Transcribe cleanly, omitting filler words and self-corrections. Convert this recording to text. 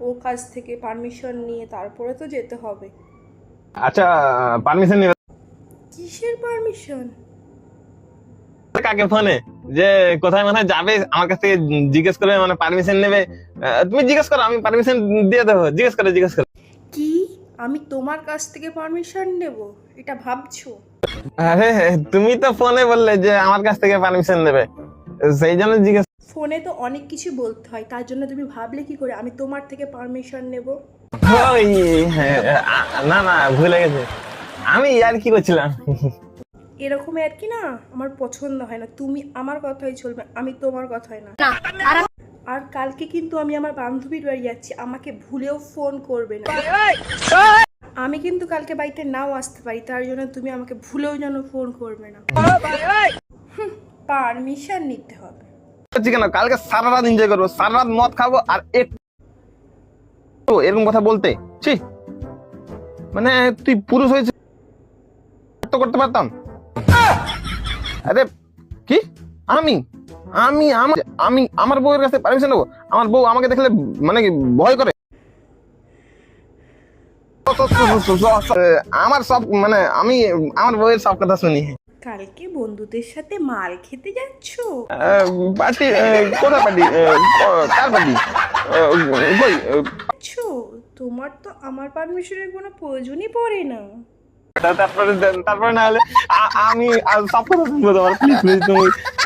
ও কাছ থেকে পারমিশন নিয়ে তারপরে তো যেতে হবে। আচ্ছা, পারমিশন নেবে কিসের পারমিশন? কাকে? ফোনে যে কোথায় মানে যাবে আমার কাছ থেকে জিজ্ঞেস করবে, মানে পারমিশন নেবে। তুমি জিজ্ঞেস করো, আমি পারমিশন দিয়ে দেবো। জিজ্ঞেস করো। কি? আমি তোমার কাছ থেকে পারমিশন নেব? এটা ভাবছো? আরে, তুমি তো ফোনে বললে যে আমার কাছ থেকে পারমিশন নেবে, সেই জন্য জিজ্ঞেস। ফোনে তো অনেক কিছু বলতে হয়, তার জন্য তুমি ভাবলে কি করে আমি তোমার থেকে পারমিশন নেব? ওই, হ্যাঁ, না না, ভুলে গেছে, আমি আর কি করছিলাম। এরকম আর কি না, আমার পছন্দ হয় না। তুমি আমার কথাই চলবে, আমি তোমার কথাই না। আর কালকে কিন্তু আমি আমার বান্ধবীর বাড়ি যাচ্ছি, আমাকে ভুলেও ফোন করবে না। আমি কিন্তু কালকে বাড়িতে নাও আসতে পারি, তার জন্য তুমি আমাকে ভুলেও যেন ফোন করবে না। পারমিশন নিতে হবে। কেন? কালকে সারা রাত এনজয় করবো, সারা রাত মদ খাবো, আর একটু এরকম কথা বলতে ছি, মানে তুই পুরুষ হয়েছিস তো করতে পারতাম। আরে কি? আমি আমি আমার আমি আমার বউয়ের কাছে পারমিশন নেবো? আমার বউ আমাকে দেখলে মানে কি ভয় করে? আমার সব মানে আমি আমার বউয়ের সব কথা শুনি। কালকে বন্ধুদের সাথে মাল খেতে যাচ্ছো? পার্টি? কোথায় পার্টি? কার পার্টি? কই? যাচ্ছো? তোমার তো আমার পারমিশনের কোনো প্রয়োজনই পড়ে না। তারপরে তারপরে না হলে আমি সব কথা শুনবো তোমার, প্লিজ প্লিজ তুমি